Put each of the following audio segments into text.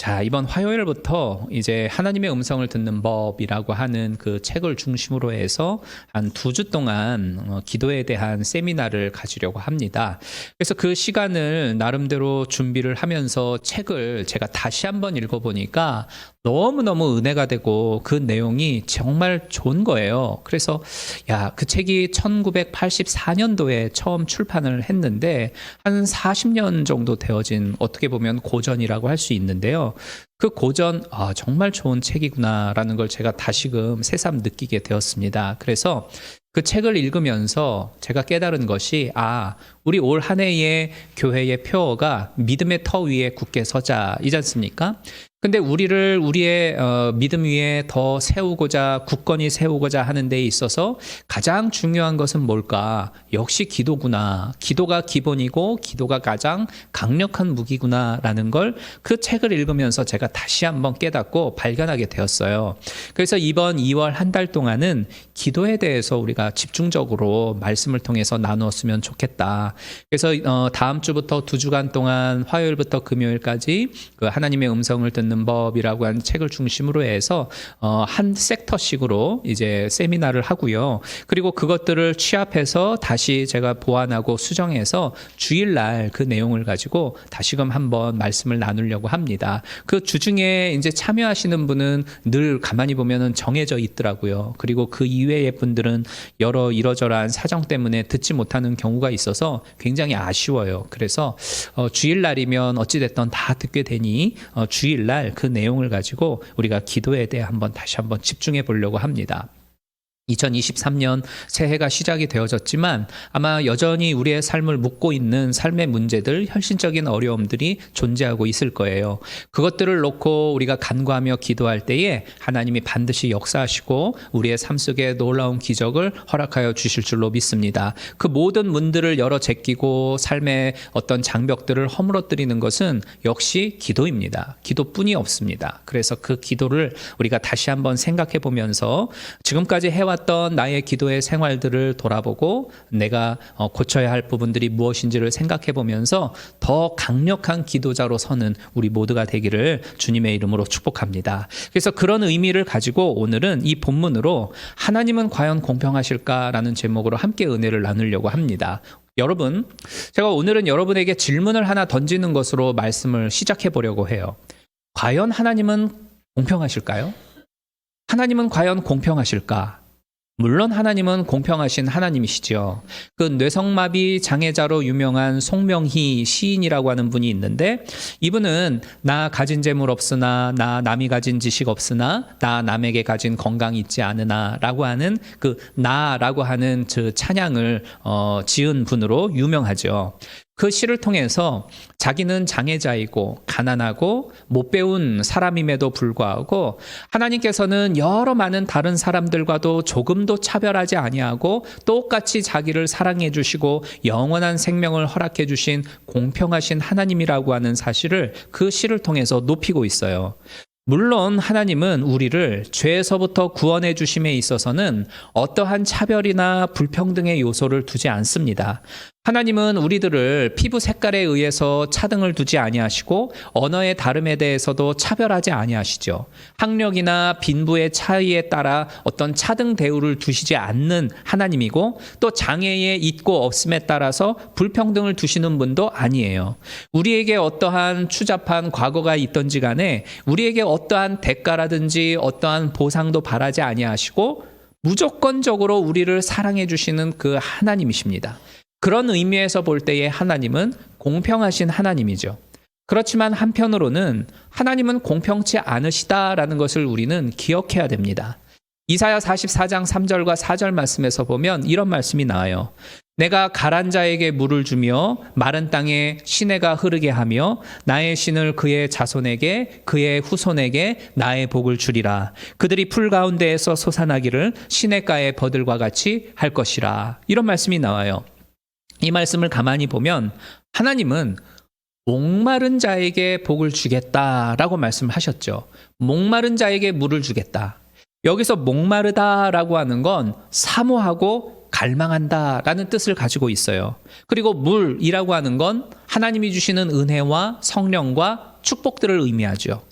자, 이번 화요일부터 이제 하나님의 음성을 듣는 법이라고 하는 그 책을 중심으로 해서 한 2주 동안 기도에 대한 세미나를 가지려고 합니다. 그래서 그 시간을 나름대로 준비를 하면서 책을 제가 다시 한번 읽어보니까 너무너무 은혜가 되고 그 내용이 정말 좋은 거예요. 그래서 그 책이 1984년도에 처음 출판을 했는데 한 40년 정도 되어진 어떻게 보면 고전이라고 할 수 있는데요. 그 고전 정말 좋은 책이구나라는 걸 제가 다시금 새삼 느끼게 되었습니다. 그래서 그 책을 읽으면서 제가 깨달은 것이 우리 올 한 해의 교회의 표어가 믿음의 터 위에 굳게 서자이지 않습니까? 근데 우리를 우리의 믿음 위에 더 세우고자 굳건히 세우고자 하는 데 있어서 가장 중요한 것은 뭘까? 역시 기도구나. 기도가 기본이고 기도가 가장 강력한 무기구나라는 걸 그 책을 읽으면서 제가 다시 한번 깨닫고 발견하게 되었어요. 그래서 이번 2월 한 달 동안은 기도에 대해서 우리가 집중적으로 말씀을 통해서 나누었으면 좋겠다. 그래서 다음 주부터 2주간 동안 화요일부터 금요일까지 그 하나님의 음성을 듣는 법이라고 하는 책을 중심으로 해서 한 섹터식으로 이제 세미나를 하고요. 그리고 그것들을 취합해서 다시 제가 보완하고 수정해서 주일날 그 내용을 가지고 다시금 한번 말씀을 나누려고 합니다. 그 주중에 이제 참여하시는 분은 늘 가만히 보면은 정해져 있더라고요. 그리고 그 이외의 분들은 여러 이러저러한 사정 때문에 듣지 못하는 경우가 있어서 굉장히 아쉬워요. 그래서 주일날이면 어찌됐든 다 듣게 되니 주일날 그 내용을 가지고 우리가 기도에 대해 다시 한번 집중해 보려고 합니다. 2023년 새해가 시작이 되어졌지만 아마 여전히 우리의 삶을 묶고 있는 삶의 문제들, 현실적인 어려움들이 존재하고 있을 거예요. 그것들을 놓고 우리가 간구하며 기도할 때에 하나님이 반드시 역사하시고 우리의 삶 속에 놀라운 기적을 허락하여 주실 줄로 믿습니다. 그 모든 문들을 열어 제끼고 삶의 어떤 장벽들을 허물어뜨리는 것은 역시 기도입니다. 기도뿐이 없습니다. 그래서 그 기도를 우리가 다시 한번 생각해 보면서 지금까지 해왔던 나의 기도의 생활들을 돌아보고 내가 고쳐야 할 부분들이 무엇인지를 생각해 보면서 더 강력한 기도자로 서는 우리 모두가 되기를 주님의 이름으로 축복합니다. 그래서 그런 의미를 가지고 오늘은 이 본문으로 하나님은 과연 공평하실까라는 제목으로 함께 은혜를 나누려고 합니다. 여러분, 제가 오늘은 여러분에게 질문을 하나 던지는 것으로 말씀을 시작해 보려고 해요. 과연 하나님은 공평하실까요? 하나님은 과연 공평하실까? 물론 하나님은 공평하신 하나님이시죠. 그 뇌성마비 장애자로 유명한 송명희 시인이라고 하는 분이 있는데 이분은 나 가진 재물 없으나 나 남이 가진 지식 없으나 나 남에게 가진 건강이 있지 않으나 라고 하는 그 나라고 하는 그 찬양을 지은 분으로 유명하죠. 그 시를 통해서 자기는 장애자이고 가난하고 못 배운 사람임에도 불구하고 하나님께서는 여러 많은 다른 사람들과도 조금도 차별하지 아니하고 똑같이 자기를 사랑해 주시고 영원한 생명을 허락해 주신 공평하신 하나님이라고 하는 사실을 그 시를 통해서 높이고 있어요. 물론 하나님은 우리를 죄에서부터 구원해 주심에 있어서는 어떠한 차별이나 불평등의 요소를 두지 않습니다. 하나님은 우리들을 피부 색깔에 의해서 차등을 두지 아니하시고 언어의 다름에 대해서도 차별하지 아니하시죠. 학력이나 빈부의 차이에 따라 어떤 차등 대우를 두시지 않는 하나님이고 또 장애의 있고 없음에 따라서 불평등을 두시는 분도 아니에요. 우리에게 어떠한 추잡한 과거가 있던지 간에 우리에게 어떠한 대가라든지 어떠한 보상도 바라지 아니하시고 무조건적으로 우리를 사랑해 주시는 그 하나님이십니다. 그런 의미에서 볼 때의 하나님은 공평하신 하나님이죠. 그렇지만 한편으로는 하나님은 공평치 않으시다라는 것을 우리는 기억해야 됩니다. 이사야 44장 3절과 4절 말씀에서 보면 이런 말씀이 나와요. 내가 가란 자에게 물을 주며 마른 땅에 시내가 흐르게 하며 나의 신을 그의 자손에게 그의 후손에게 나의 복을 주리라. 그들이 풀 가운데에서 솟아나기를 시냇가의 버들과 같이 할 것이라. 이런 말씀이 나와요. 이 말씀을 가만히 보면 하나님은 목마른 자에게 복을 주겠다라고 말씀하셨죠. 목마른 자에게 물을 주겠다. 여기서 목마르다라고 하는 건 사모하고 갈망한다라는 뜻을 가지고 있어요. 그리고 물이라고 하는 건 하나님이 주시는 은혜와 성령과 축복들을 의미하죠.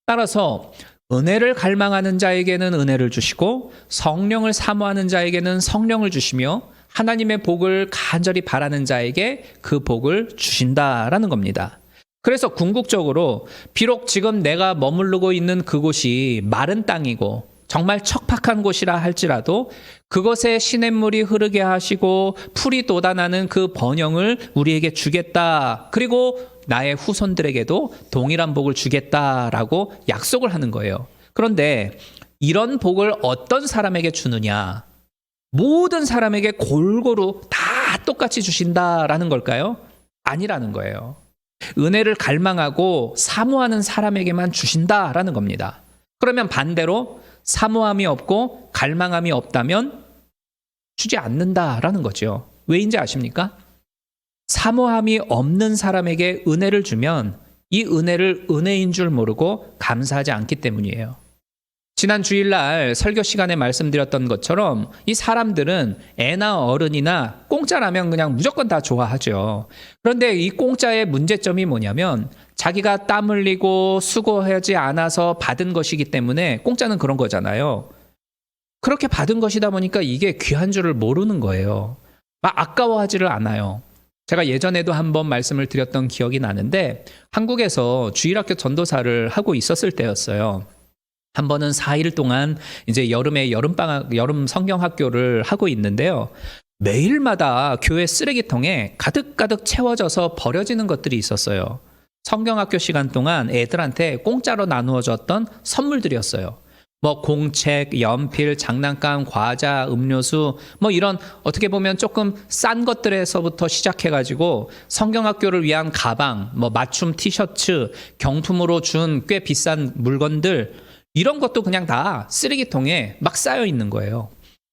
따라서 은혜를 갈망하는 자에게는 은혜를 주시고 성령을 사모하는 자에게는 성령을 주시며 하나님의 복을 간절히 바라는 자에게 그 복을 주신다라는 겁니다. 그래서 궁극적으로 비록 지금 내가 머무르고 있는 그곳이 마른 땅이고 정말 척박한 곳이라 할지라도 그것에 시냇물이 흐르게 하시고 풀이 돋아나는 그 번영을 우리에게 주겠다. 그리고 나의 후손들에게도 동일한 복을 주겠다라고 약속을 하는 거예요. 그런데 이런 복을 어떤 사람에게 주느냐? 모든 사람에게 골고루 다 똑같이 주신다라는 걸까요? 아니라는 거예요. 은혜를 갈망하고 사모하는 사람에게만 주신다라는 겁니다. 그러면 반대로 사모함이 없고 갈망함이 없다면 주지 않는다라는 거죠. 왜인지 아십니까? 사모함이 없는 사람에게 은혜를 주면 이 은혜를 은혜인 줄 모르고 감사하지 않기 때문이에요. 지난 주일날 설교 시간에 말씀드렸던 것처럼 이 사람들은 애나 어른이나 공짜라면 그냥 무조건 다 좋아하죠. 그런데 이 공짜의 문제점이 뭐냐면 자기가 땀 흘리고 수고하지 않아서 받은 것이기 때문에 공짜는 그런 거잖아요. 그렇게 받은 것이다 보니까 이게 귀한 줄을 모르는 거예요. 막 아까워하지를 않아요. 제가 예전에도 한번 말씀을 드렸던 기억이 나는데 한국에서 주일학교 전도사를 하고 있었을 때였어요. 한 번은 4일 동안 이제 여름에 여름 성경학교를 하고 있는데요. 매일마다 교회 쓰레기통에 가득가득 채워져서 버려지는 것들이 있었어요. 성경학교 시간 동안 애들한테 공짜로 나누어졌던 선물들이었어요. 뭐 공책, 연필, 장난감, 과자, 음료수 뭐 이런 어떻게 보면 조금 싼 것들에서부터 시작해가지고 성경학교를 위한 가방, 뭐 맞춤 티셔츠, 경품으로 준 꽤 비싼 물건들 이런 것도 그냥 다 쓰레기통에 막 쌓여 있는 거예요.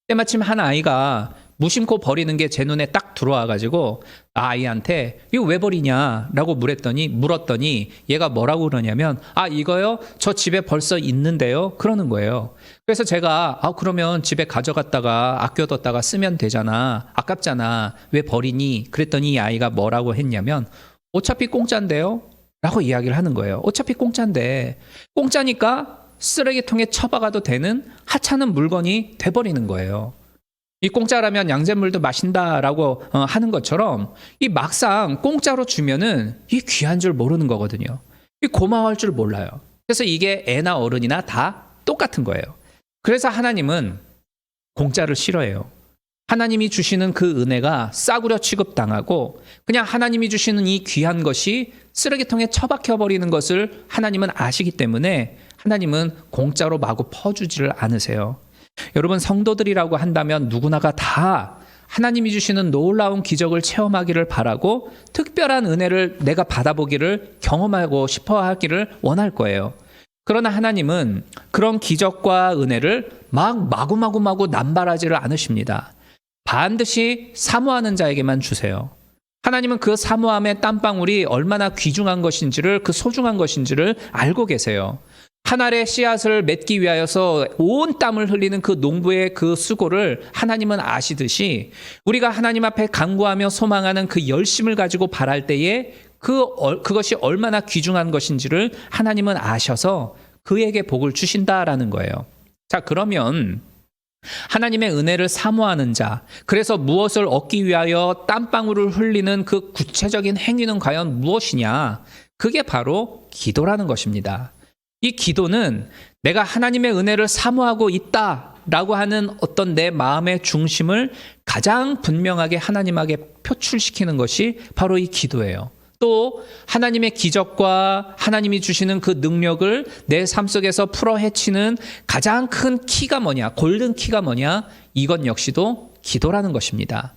때마침 한 아이가 무심코 버리는 게 제 눈에 딱 들어와가지고 아이한테 이거 왜 버리냐라고 물었더니 얘가 뭐라고 그러냐면 이거요? 저 집에 벌써 있는데요? 그러는 거예요. 그래서 제가 그러면 집에 가져갔다가 아껴뒀다가 쓰면 되잖아. 아깝잖아. 왜 버리니? 그랬더니 이 아이가 뭐라고 했냐면 어차피 공짜인데요? 라고 이야기를 하는 거예요. 어차피 공짜인데 공짜니까 쓰레기통에 처박아도 되는 하찮은 물건이 돼버리는 거예요. 이 공짜라면 양잿물도 마신다라고 하는 것처럼 이 막상 공짜로 주면은 이 귀한 줄 모르는 거거든요. 이 고마워할 줄 몰라요. 그래서 이게 애나 어른이나 다 똑같은 거예요. 그래서 하나님은 공짜를 싫어해요. 하나님이 주시는 그 은혜가 싸구려 취급당하고 그냥 하나님이 주시는 이 귀한 것이 쓰레기통에 처박혀버리는 것을 하나님은 아시기 때문에 하나님은 공짜로 마구 퍼주지를 않으세요. 여러분 성도들이라고 한다면 누구나가 다 하나님이 주시는 놀라운 기적을 체험하기를 바라고 특별한 은혜를 내가 받아보기를 경험하고 싶어 하기를 원할 거예요. 그러나 하나님은 그런 기적과 은혜를 마구마구 남발하지를 않으십니다. 반드시 사모하는 자에게만 주세요. 하나님은 그 사모함의 땀방울이 얼마나 귀중한 것인지를 그 소중한 것인지를 알고 계세요. 한 알의 씨앗을 맺기 위하여서 온 땀을 흘리는 그 농부의 그 수고를 하나님은 아시듯이 우리가 하나님 앞에 간구하며 소망하는 그 열심을 가지고 바랄 때에 그것이 얼마나 귀중한 것인지를 하나님은 아셔서 그에게 복을 주신다라는 거예요. 자, 그러면 하나님의 은혜를 사모하는 자, 그래서 무엇을 얻기 위하여 땀방울을 흘리는 그 구체적인 행위는 과연 무엇이냐? 그게 바로 기도라는 것입니다. 이 기도는 내가 하나님의 은혜를 사모하고 있다라고 하는 어떤 내 마음의 중심을 가장 분명하게 하나님에게 표출시키는 것이 바로 이 기도예요. 또 하나님의 기적과 하나님이 주시는 그 능력을 내 삶 속에서 풀어헤치는 가장 큰 키가 뭐냐? 골든 키가 뭐냐? 이것 역시도 기도라는 것입니다.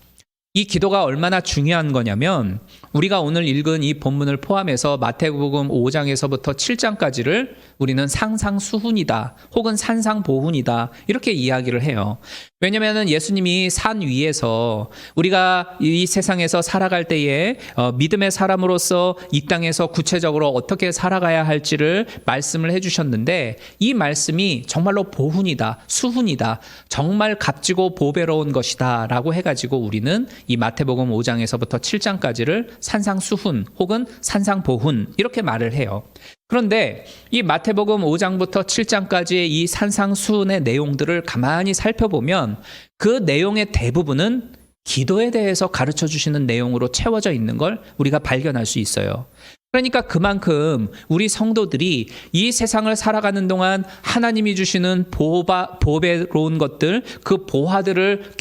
이 기도가 얼마나 중요한 거냐면 우리가 오늘 읽은 이 본문을 포함해서 마태복음 5장에서부터 7장까지를 우리는 상상수훈이다 혹은 산상보훈이다 이렇게 이야기를 해요. 왜냐하면 예수님이 산 위에서 우리가 이 세상에서 살아갈 때에 믿음의 사람으로서 이 땅에서 구체적으로 어떻게 살아가야 할지를 말씀을 해주셨는데, 이 말씀이 정말로 보훈이다, 수훈이다, 정말 값지고 보배로운 것이다 라고 해가지고 우리는 이 마태복음 5장에서부터 7장까지를 산상수훈 혹은 산상보훈 이렇게 말을 해요. 그런데 이 마태복음 5장부터 7장까지의 이 산상수훈의 내용들을 가만히 살펴보면 그 내용의 대부분은 기도에 대해서 가르쳐 주시는 내용으로 채워져 있는 걸 우리가 발견할 수 있어요. 그러니까 그만큼 우리 성도들이 이 세상을 살아가는 동안 하나님이 주시는 보배로운 것들, 그 보화들을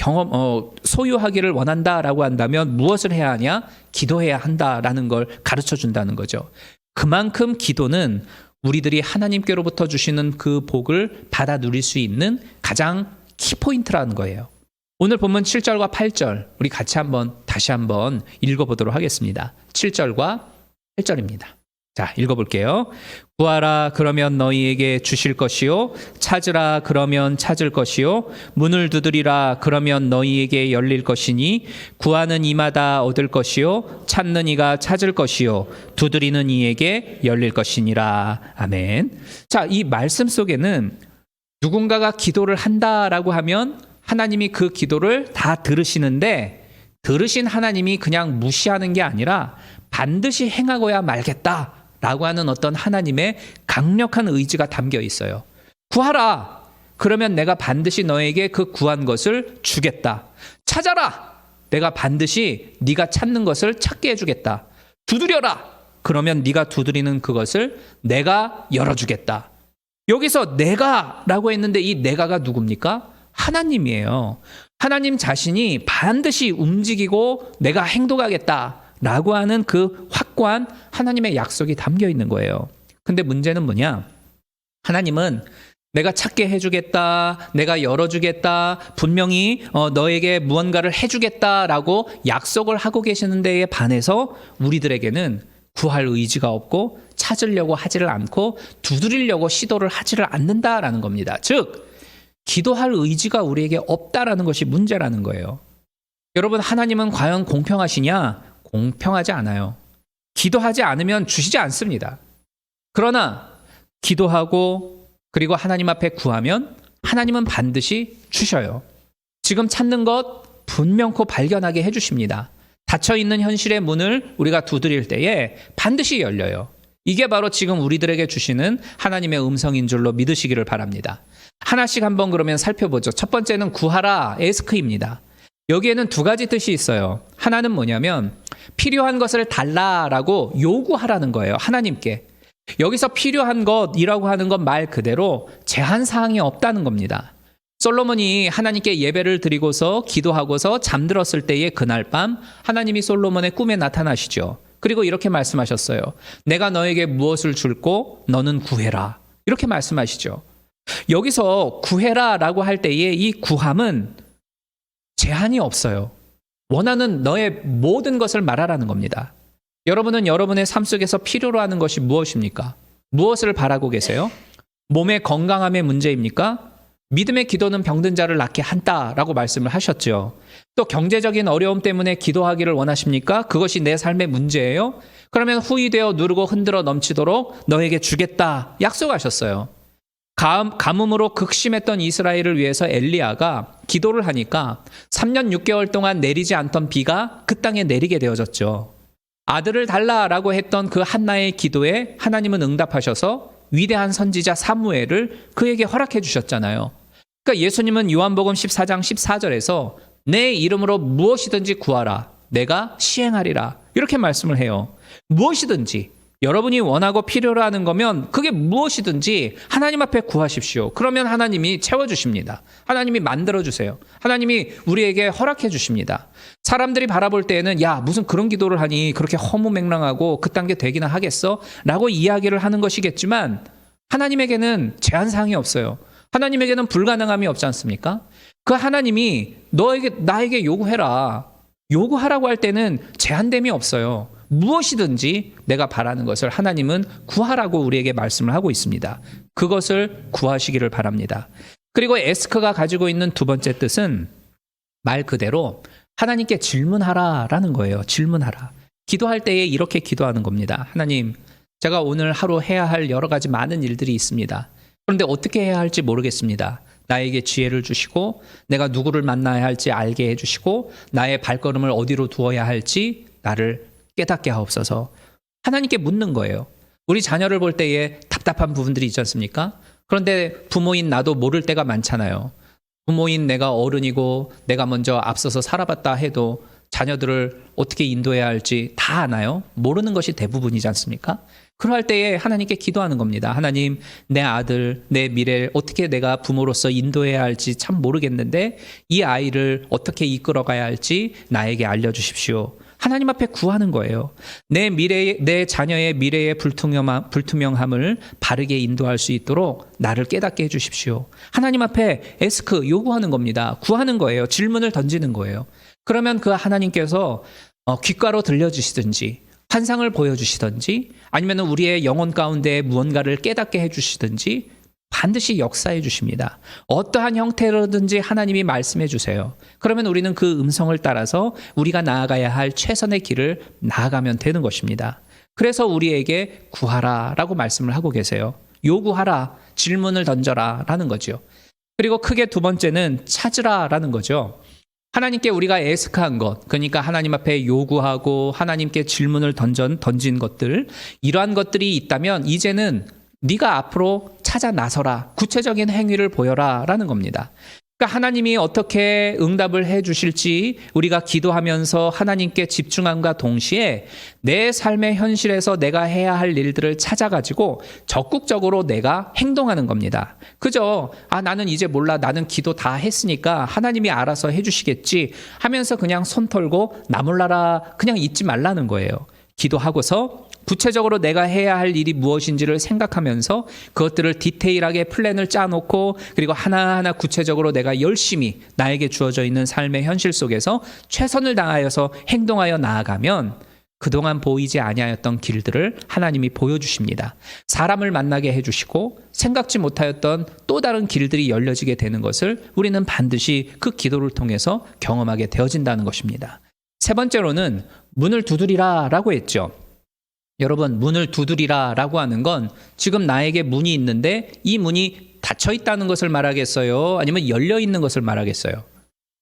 소유하기를 원한다라고 한다면 무엇을 해야 하냐? 기도해야 한다라는 걸 가르쳐 준다는 거죠. 그만큼 기도는 우리들이 하나님께로부터 주시는 그 복을 받아 누릴 수 있는 가장 키포인트라는 거예요. 오늘 본문 7절과 8절 우리 같이 다시 한번 읽어보도록 하겠습니다. 7절과 8절입니다. 자, 읽어볼게요. 구하라 그러면 너희에게 주실 것이요, 찾으라 그러면 찾을 것이요, 문을 두드리라 그러면 너희에게 열릴 것이니 구하는 이마다 얻을 것이요, 찾는 이가 찾을 것이요, 두드리는 이에게 열릴 것이니라. 아멘. 자, 이 말씀 속에는 누군가가 기도를 한다라고 하면 하나님이 그 기도를 다 들으시는데, 들으신 하나님이 그냥 무시하는 게 아니라 반드시 행하고야 말겠다라고 하는 어떤 하나님의 강력한 의지가 담겨 있어요. 구하라! 그러면 내가 반드시 너에게 그 구한 것을 주겠다. 찾아라! 내가 반드시 네가 찾는 것을 찾게 해주겠다. 두드려라! 그러면 네가 두드리는 그것을 내가 열어주겠다. 여기서 내가라고 했는데 이 내가가 누굽니까? 하나님이에요. 하나님 자신이 반드시 움직이고 내가 행동하겠다 라고 하는 그 확고한 하나님의 약속이 담겨 있는 거예요. 근데 문제는 뭐냐? 하나님은 내가 찾게 해주겠다, 내가 열어주겠다, 분명히 너에게 무언가를 해주겠다라고 약속을 하고 계시는 데에 반해서 우리들에게는 구할 의지가 없고 찾으려고 하지를 않고 두드리려고 시도를 하지를 않는다라는 겁니다. 즉, 기도할 의지가 우리에게 없다라는 것이 문제라는 거예요. 여러분, 하나님은 과연 공평하시냐? 공평하지 않아요. 기도하지 않으면 주시지 않습니다. 그러나 기도하고 그리고 하나님 앞에 구하면 하나님은 반드시 주셔요. 지금 찾는 것 분명코 발견하게 해주십니다. 닫혀있는 현실의 문을 우리가 두드릴 때에 반드시 열려요. 이게 바로 지금 우리들에게 주시는 하나님의 음성인 줄로 믿으시기를 바랍니다. 하나씩 한번 그러면 살펴보죠. 첫 번째는 구하라, 에스크입니다. 여기에는 두 가지 뜻이 있어요. 하나는 뭐냐면 필요한 것을 달라라고 요구하라는 거예요. 하나님께. 여기서 필요한 것이라고 하는 건 말 그대로 제한사항이 없다는 겁니다. 솔로몬이 하나님께 예배를 드리고서 기도하고서 잠들었을 때의 그날 밤 하나님이 솔로몬의 꿈에 나타나시죠. 그리고 이렇게 말씀하셨어요. 내가 너에게 무엇을 줄고 너는 구해라. 이렇게 말씀하시죠. 여기서 구해라라고 할 때의 이 구함은 제한이 없어요. 원하는 너의 모든 것을 말하라는 겁니다. 여러분은 여러분의 삶 속에서 필요로 하는 것이 무엇입니까? 무엇을 바라고 계세요? 몸의 건강함의 문제입니까? 믿음의 기도는 병든 자를 낫게 한다라고 말씀을 하셨죠. 또 경제적인 어려움 때문에 기도하기를 원하십니까? 그것이 내 삶의 문제예요? 그러면 후이되어 누르고 흔들어 넘치도록 너에게 주겠다 약속하셨어요. 가뭄으로 극심했던 이스라엘을 위해서 엘리야가 기도를 하니까 3년 6개월 동안 내리지 않던 비가 그 땅에 내리게 되어졌죠. 아들을 달라라고 했던 그 한나의 기도에 하나님은 응답하셔서 위대한 선지자 사무엘을 그에게 허락해 주셨잖아요. 그러니까 예수님은 요한복음 14장 14절에서 내 이름으로 무엇이든지 구하라 내가 시행하리라 이렇게 말씀을 해요. 무엇이든지 여러분이 원하고 필요로 하는 거면 그게 무엇이든지 하나님 앞에 구하십시오. 그러면 하나님이 채워주십니다. 하나님이 만들어주세요. 하나님이 우리에게 허락해 주십니다. 사람들이 바라볼 때에는 야 무슨 그런 기도를 하니 그렇게 허무맹랑하고 그딴 게 되기나 하겠어? 라고 이야기를 하는 것이겠지만 하나님에게는 제한사항이 없어요. 하나님에게는 불가능함이 없지 않습니까? 그 하나님이 나에게 요구해라. 요구하라고 할 때는 제한됨이 없어요. 무엇이든지 내가 바라는 것을 하나님은 구하라고 우리에게 말씀을 하고 있습니다. 그것을 구하시기를 바랍니다. 그리고 에스크가 가지고 있는 두 번째 뜻은 말 그대로 하나님께 질문하라라는 거예요. 질문하라. 기도할 때에 이렇게 기도하는 겁니다. 하나님, 제가 오늘 하루 해야 할 여러 가지 많은 일들이 있습니다. 그런데 어떻게 해야 할지 모르겠습니다. 나에게 지혜를 주시고 내가 누구를 만나야 할지 알게 해주시고 나의 발걸음을 어디로 두어야 할지 나를 깨닫게 하옵소서. 하나님께 묻는 거예요. 우리 자녀를 볼 때에 답답한 부분들이 있지 않습니까? 그런데 부모인 나도 모를 때가 많잖아요. 부모인 내가 어른이고 내가 먼저 앞서서 살아봤다 해도 자녀들을 어떻게 인도해야 할지 다 아나요? 모르는 것이 대부분이지 않습니까? 그럴 때에 하나님께 기도하는 겁니다. 하나님, 내 아들, 내 미래를 어떻게 내가 부모로서 인도해야 할지 참 모르겠는데 이 아이를 어떻게 이끌어가야 할지 나에게 알려주십시오. 하나님 앞에 구하는 거예요. 내 자녀의 미래의 불투명함을 바르게 인도할 수 있도록 나를 깨닫게 해주십시오. 하나님 앞에 에스크 요구하는 겁니다. 구하는 거예요. 질문을 던지는 거예요. 그러면 그 하나님께서 귓가로 들려주시든지 환상을 보여주시든지 아니면 우리의 영혼 가운데 무언가를 깨닫게 해주시든지 반드시 역사해 주십니다. 어떠한 형태로든지 하나님이 말씀해 주세요. 그러면 우리는 그 음성을 따라서 우리가 나아가야 할 최선의 길을 나아가면 되는 것입니다. 그래서 우리에게 구하라라고 말씀을 하고 계세요. 요구하라, 질문을 던져라 라는 거죠. 그리고 크게 두 번째는 찾으라라는 거죠. 하나님께 우리가 에스크한 것, 그러니까 하나님 앞에 요구하고 하나님께 질문을 던진 것들, 이러한 것들이 있다면 이제는 네가 앞으로 찾아 나서라, 구체적인 행위를 보여라 라는 겁니다. 그러니까 하나님이 어떻게 응답을 해 주실지 우리가 기도하면서 하나님께 집중함과 동시에 내 삶의 현실에서 내가 해야 할 일들을 찾아가지고 적극적으로 내가 행동하는 겁니다. 그죠? 나는 이제 몰라, 나는 기도 다 했으니까 하나님이 알아서 해 주시겠지 하면서 그냥 손 털고 나 몰라라 그냥 잊지 말라는 거예요. 기도하고서 구체적으로 내가 해야 할 일이 무엇인지를 생각하면서 그것들을 디테일하게 플랜을 짜놓고 그리고 하나하나 구체적으로 내가 열심히 나에게 주어져 있는 삶의 현실 속에서 최선을 다하여서 행동하여 나아가면 그동안 보이지 아니하였던 길들을 하나님이 보여주십니다. 사람을 만나게 해주시고 생각지 못하였던 또 다른 길들이 열려지게 되는 것을 우리는 반드시 그 기도를 통해서 경험하게 되어진다는 것입니다. 세 번째로는 문을 두드리라 라고 했죠. 여러분, 문을 두드리라 라고 하는 건 지금 나에게 문이 있는데 이 문이 닫혀 있다는 것을 말하겠어요? 아니면 열려 있는 것을 말하겠어요?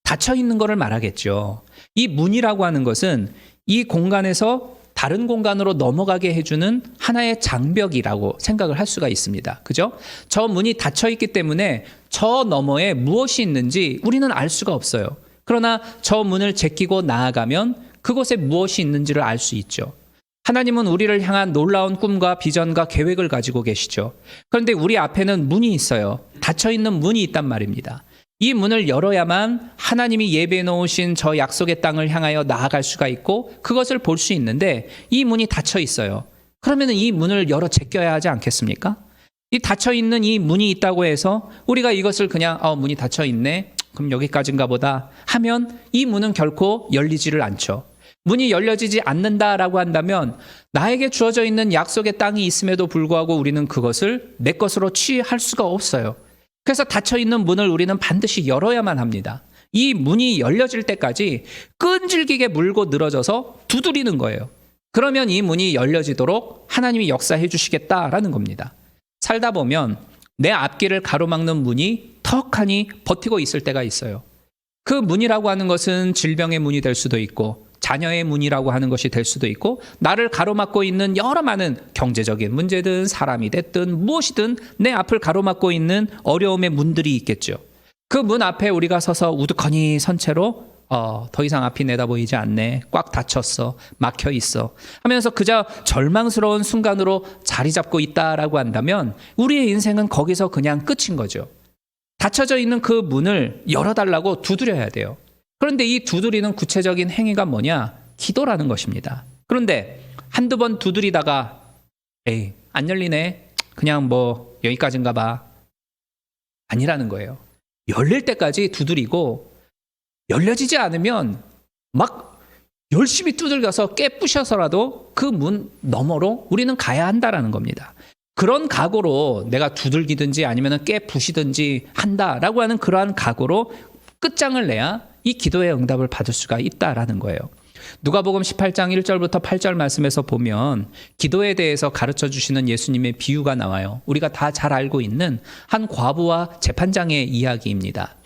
닫혀 있는 것을 말하겠죠. 이 문이라고 하는 것은 이 공간에서 다른 공간으로 넘어가게 해주는 하나의 장벽이라고 생각을 할 수가 있습니다. 그죠? 저 문이 닫혀 있기 때문에 저 너머에 무엇이 있는지 우리는 알 수가 없어요. 그러나 저 문을 제끼고 나아가면 그곳에 무엇이 있는지를 알 수 있죠. 하나님은 우리를 향한 놀라운 꿈과 비전과 계획을 가지고 계시죠. 그런데 우리 앞에는 문이 있어요. 닫혀있는 문이 있단 말입니다. 이 문을 열어야만 하나님이 예배해 놓으신 저 약속의 땅을 향하여 나아갈 수가 있고 그것을 볼 수 있는데 이 문이 닫혀 있어요. 그러면 이 문을 열어 제껴야 하지 않겠습니까? 이 닫혀있는 이 문이 있다고 해서 우리가 이것을 그냥 문이 닫혀있네, 그럼 여기까지인가 보다 하면 이 문은 결코 열리지를 않죠. 문이 열려지지 않는다라고 한다면 나에게 주어져 있는 약속의 땅이 있음에도 불구하고 우리는 그것을 내 것으로 취할 수가 없어요. 그래서 닫혀있는 문을 우리는 반드시 열어야만 합니다. 이 문이 열려질 때까지 끈질기게 물고 늘어져서 두드리는 거예요. 그러면 이 문이 열려지도록 하나님이 역사해 주시겠다라는 겁니다. 살다 보면 내 앞길을 가로막는 문이 턱하니 버티고 있을 때가 있어요. 그 문이라고 하는 것은 질병의 문이 될 수도 있고 자녀의 문이라고 하는 것이 될 수도 있고 나를 가로막고 있는 여러 많은 경제적인 문제든 사람이 됐든 무엇이든 내 앞을 가로막고 있는 어려움의 문들이 있겠죠. 그 문 앞에 우리가 서서 우두커니 선 채로 더 이상 앞이 내다보이지 않네, 꽉 닫혔어, 막혀 있어 하면서 그저 절망스러운 순간으로 자리 잡고 있다라고 한다면 우리의 인생은 거기서 그냥 끝인 거죠. 닫혀져 있는 그 문을 열어달라고 두드려야 돼요. 그런데 이 두드리는 구체적인 행위가 뭐냐? 기도라는 것입니다. 그런데 한두 번 두드리다가 에이, 안 열리네, 그냥 뭐 여기까지인가 봐, 아니라는 거예요. 열릴 때까지 두드리고 열려지지 않으면 막 열심히 두들겨서 깨부셔서라도 그 문 너머로 우리는 가야 한다라는 겁니다. 그런 각오로 내가 두들기든지 아니면 깨 부시든지 한다라고 하는 그러한 각오로 끝장을 내야 이 기도의 응답을 받을 수가 있다라는 거예요. 누가복음 18장 1절부터 8절 말씀에서 보면 기도에 대해서 가르쳐 주시는 예수님의 비유가 나와요. 우리가 다 잘 알고 있는 한 과부와 재판장의 이야기입니다.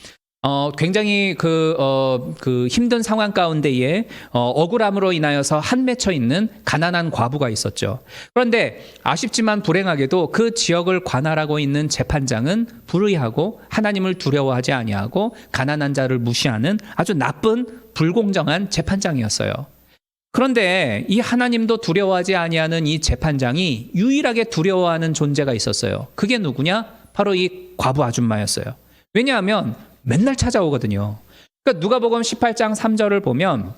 굉장히 그 힘든 상황 가운데에 억울함으로 인하여서 한 맺혀 있는 가난한 과부가 있었죠. 그런데 아쉽지만 불행하게도 그 지역을 관할하고 있는 재판장은 불의하고 하나님을 두려워하지 아니하고 가난한 자를 무시하는 아주 나쁜 불공정한 재판장이었어요. 그런데 이 하나님도 두려워하지 아니하는 이 재판장이 유일하게 두려워하는 존재가 있었어요. 그게 누구냐? 바로 이 과부 아줌마였어요. 왜냐하면 맨날 찾아오거든요. 그러니까 누가복음 18장 3절을 보면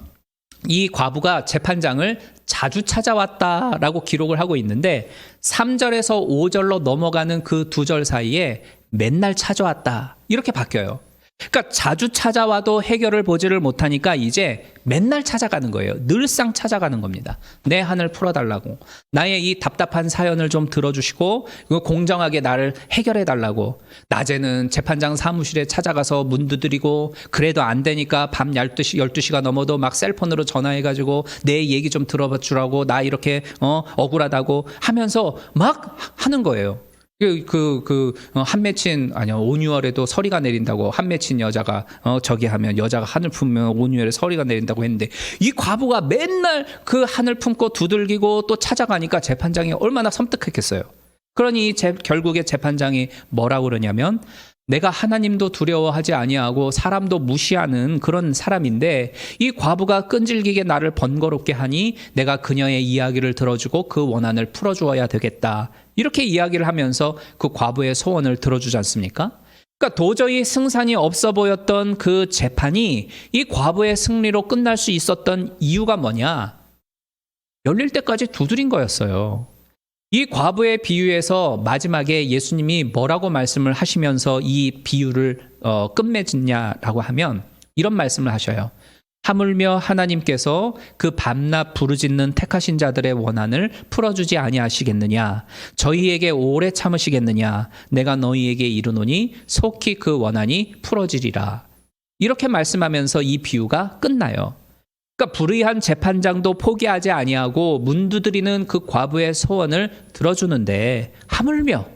이 과부가 재판장을 자주 찾아왔다라고 기록을 하고 있는데 3절에서 5절로 넘어가는 그 두 절 사이에 맨날 찾아왔다 이렇게 바뀌어요. 그러니까 자주 찾아와도 해결을 보지를 못하니까 이제 맨날 찾아가는 거예요. 늘상 찾아가는 겁니다. 내 한을 풀어달라고, 나의 이 답답한 사연을 좀 들어주시고 공정하게 나를 해결해달라고. 낮에는 재판장 사무실에 찾아가서 문 두드리고 그래도 안 되니까 밤 12시가 넘어도 막 셀폰으로 전화해가지고 내 얘기 좀 들어주라고, 나 이렇게 억울하다고 하면서 막 하는 거예요. 한 맺힌, 아니요, 온유월에도 서리가 내린다고, 한 맺힌 여자가, 저기 하면, 여자가 한을 품으면 온유월에 서리가 내린다고 했는데, 이 과부가 맨날 그 한을 품고 두들기고 또 찾아가니까 재판장이 얼마나 섬뜩했겠어요. 그러니 결국에 재판장이 뭐라고 그러냐면, 내가 하나님도 두려워하지 아니하고 사람도 무시하는 그런 사람인데 이 과부가 끈질기게 나를 번거롭게 하니 내가 그녀의 이야기를 들어주고 그 원한을 풀어주어야 되겠다. 이렇게 이야기를 하면서 그 과부의 소원을 들어주지 않습니까? 그러니까 도저히 승산이 없어 보였던 그 재판이 이 과부의 승리로 끝날 수 있었던 이유가 뭐냐? 열릴 때까지 두드린 거였어요. 이 과부의 비유에서 마지막에 예수님이 뭐라고 말씀을 하시면서 이 비유를 끝맺느냐라고 하면 이런 말씀을 하셔요. 하물며 하나님께서 그 밤낮 부르짖는 택하신 자들의 원한을 풀어주지 아니하시겠느냐? 저희에게 오래 참으시겠느냐? 내가 너희에게 이르노니 속히 그 원한이 풀어지리라. 이렇게 말씀하면서 이 비유가 끝나요. 그러니까 불의한 재판장도 포기하지 아니하고 문 두드리는 그 과부의 소원을 들어주는데 하물며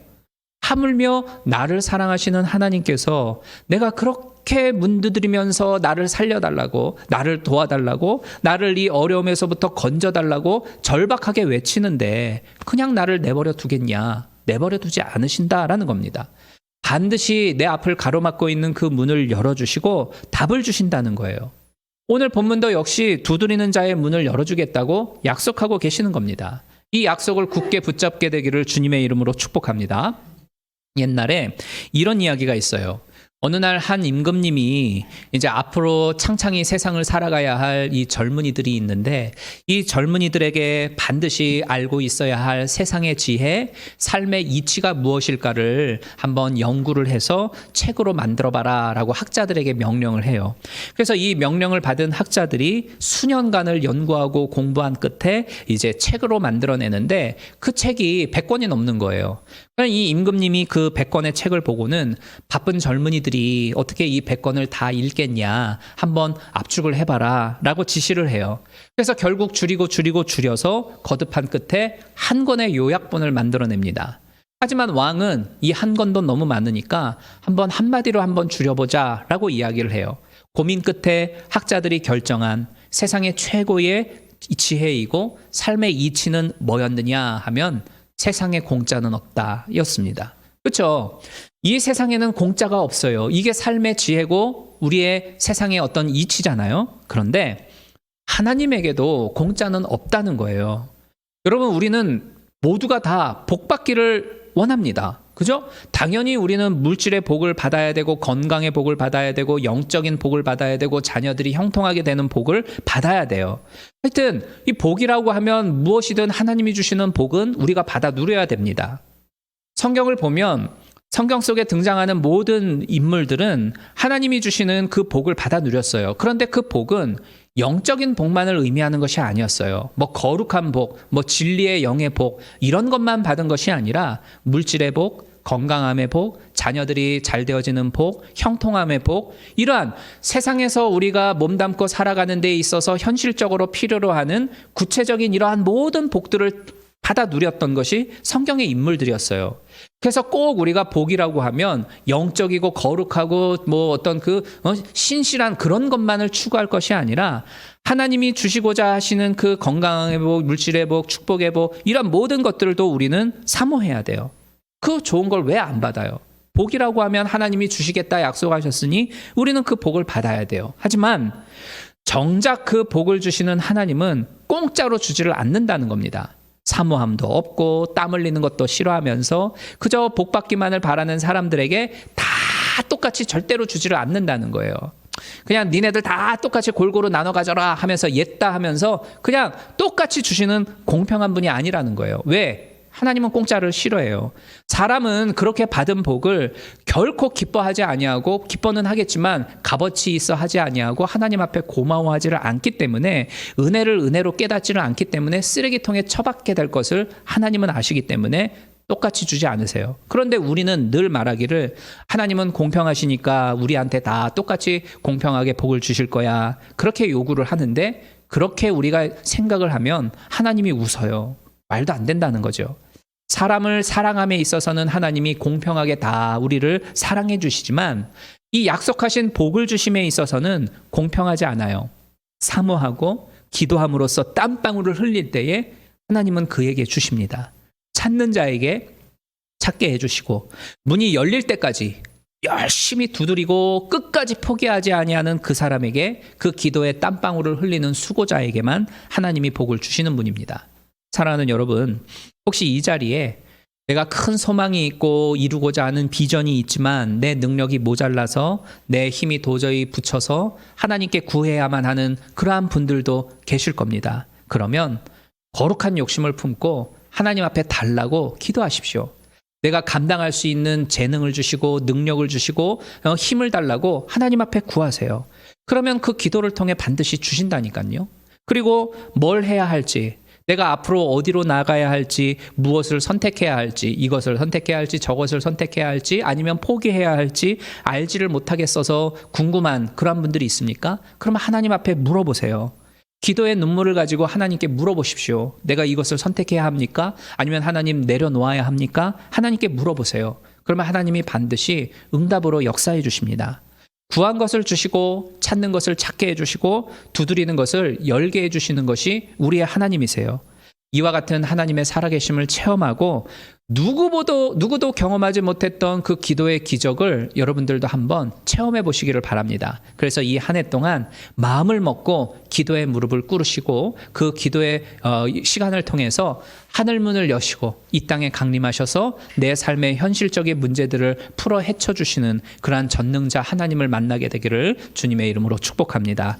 나를 사랑하시는 하나님께서 내가 그렇게 문 두드리면서 나를 살려달라고, 나를 도와달라고, 나를 이 어려움에서부터 건져달라고 절박하게 외치는데 그냥 나를 내버려 두겠냐? 내버려 두지 않으신다라는 겁니다. 반드시 내 앞을 가로막고 있는 그 문을 열어주시고 답을 주신다는 거예요. 오늘 본문도 역시 두드리는 자의 문을 열어주겠다고 약속하고 계시는 겁니다. 이 약속을 굳게 붙잡게 되기를 주님의 이름으로 축복합니다. 옛날에 이런 이야기가 있어요. 어느 날 한 임금님이 이제 앞으로 창창히 세상을 살아가야 할 이 젊은이들이 있는데 이 젊은이들에게 반드시 알고 있어야 할 세상의 지혜, 삶의 이치가 무엇일까를 한번 연구를 해서 책으로 만들어봐라 라고 학자들에게 명령을 해요. 그래서 이 명령을 받은 학자들이 수년간을 연구하고 공부한 끝에 이제 책으로 만들어내는데 그 책이 100권이 넘는 거예요. 이 임금님이 그 100권의 책을 보고는 바쁜 젊은이들이 어떻게 이 100권을 다 읽겠냐, 한번 압축을 해봐라 라고 지시를 해요. 그래서 결국 줄여서 거듭한 끝에 한 권의 요약본을 만들어냅니다. 하지만 왕은 이 한 권도 너무 많으니까 한번 한마디로 한번 줄여보자 라고 이야기를 해요. 고민 끝에 학자들이 결정한 세상의 최고의 지혜이고 삶의 이치는 뭐였느냐 하면 세상에 공짜는 없다 였습니다. 그렇죠? 이 세상에는 공짜가 없어요. 이게 삶의 지혜고 우리의 세상의 어떤 이치잖아요. 그런데 하나님에게도 공짜는 없다는 거예요. 여러분, 우리는 모두가 다 복 받기를 원합니다. 그죠? 당연히 우리는 물질의 복을 받아야 되고 건강의 복을 받아야 되고 영적인 복을 받아야 되고 자녀들이 형통하게 되는 복을 받아야 돼요. 하여튼 이 복이라고 하면 무엇이든 하나님이 주시는 복은 우리가 받아 누려야 됩니다. 성경을 보면 성경 속에 등장하는 모든 인물들은 하나님이 주시는 그 복을 받아 누렸어요. 그런데 그 복은 영적인 복만을 의미하는 것이 아니었어요. 뭐 거룩한 복, 뭐 진리의 영의 복 이런 것만 받은 것이 아니라 물질의 복, 건강함의 복, 자녀들이 잘 되어지는 복, 형통함의 복, 이러한 세상에서 우리가 몸담고 살아가는 데 있어서 현실적으로 필요로 하는 구체적인 이러한 모든 복들을 받아 누렸던 것이 성경의 인물들이었어요. 그래서 꼭 우리가 복이라고 하면 영적이고 거룩하고 뭐 어떤 신실한 그런 것만을 추구할 것이 아니라 하나님이 주시고자 하시는 그 건강의 복, 물질의 복, 축복의 복 이런 모든 것들도 우리는 사모해야 돼요. 그 좋은 걸 왜 안 받아요? 복이라고 하면 하나님이 주시겠다 약속하셨으니 우리는 그 복을 받아야 돼요. 하지만 정작 그 복을 주시는 하나님은 공짜로 주지를 않는다는 겁니다. 사모함도 없고 땀 흘리는 것도 싫어하면서 그저 복 받기만을 바라는 사람들에게 다 똑같이 절대로 주지를 않는다는 거예요. 그냥 니네들 다 똑같이 골고루 나눠 가져라 하면서 옛다 하면서 그냥 똑같이 주시는 공평한 분이 아니라는 거예요. 왜? 하나님은 공짜를 싫어해요. 사람은 그렇게 받은 복을 결코 기뻐하지 아니하고 기뻐는 하겠지만 값어치 있어 하지 아니하고 하나님 앞에 고마워하지를 않기 때문에 은혜를 은혜로 깨닫지를 않기 때문에 쓰레기통에 처박게 될 것을 하나님은 아시기 때문에 똑같이 주지 않으세요. 그런데 우리는 늘 말하기를 하나님은 공평하시니까 우리한테 다 똑같이 공평하게 복을 주실 거야. 그렇게 요구를 하는데 그렇게 우리가 생각을 하면 하나님이 웃어요. 말도 안 된다는 거죠. 사람을 사랑함에 있어서는 하나님이 공평하게 다 우리를 사랑해 주시지만 이 약속하신 복을 주심에 있어서는 공평하지 않아요. 사모하고 기도함으로써 땀방울을 흘릴 때에 하나님은 그에게 주십니다. 찾는 자에게 찾게 해주시고 문이 열릴 때까지 열심히 두드리고 끝까지 포기하지 아니하는 그 사람에게 그 기도의 땀방울을 흘리는 수고자에게만 하나님이 복을 주시는 분입니다. 사랑하는 여러분, 혹시 이 자리에 내가 큰 소망이 있고 이루고자 하는 비전이 있지만 내 능력이 모자라서 내 힘이 도저히 붙여서 하나님께 구해야만 하는 그러한 분들도 계실 겁니다. 그러면 거룩한 욕심을 품고 하나님 앞에 달라고 기도하십시오. 내가 감당할 수 있는 재능을 주시고 능력을 주시고 힘을 달라고 하나님 앞에 구하세요. 그러면 그 기도를 통해 반드시 주신다니까요. 그리고 뭘 해야 할지, 내가 앞으로 어디로 나가야 할지, 무엇을 선택해야 할지, 이것을 선택해야 할지, 저것을 선택해야 할지, 아니면 포기해야 할지 알지를 못하겠어서 궁금한 그런 분들이 있습니까? 그러면 하나님 앞에 물어보세요. 기도의 눈물을 가지고 하나님께 물어보십시오. 내가 이것을 선택해야 합니까? 아니면 하나님 내려놓아야 합니까? 하나님께 물어보세요. 그러면 하나님이 반드시 응답으로 역사해 주십니다. 구한 것을 주시고 찾는 것을 찾게 해주시고 두드리는 것을 열게 해주시는 것이 우리의 하나님이세요. 이와 같은 하나님의 살아계심을 체험하고 누구도 경험하지 못했던 그 기도의 기적을 여러분들도 한번 체험해 보시기를 바랍니다. 그래서 이 한 해 동안 마음을 먹고 기도의 무릎을 꿇으시고 그 기도의 시간을 통해서 하늘문을 여시고 이 땅에 강림하셔서 내 삶의 현실적인 문제들을 풀어 헤쳐주시는 그러한 전능자 하나님을 만나게 되기를 주님의 이름으로 축복합니다.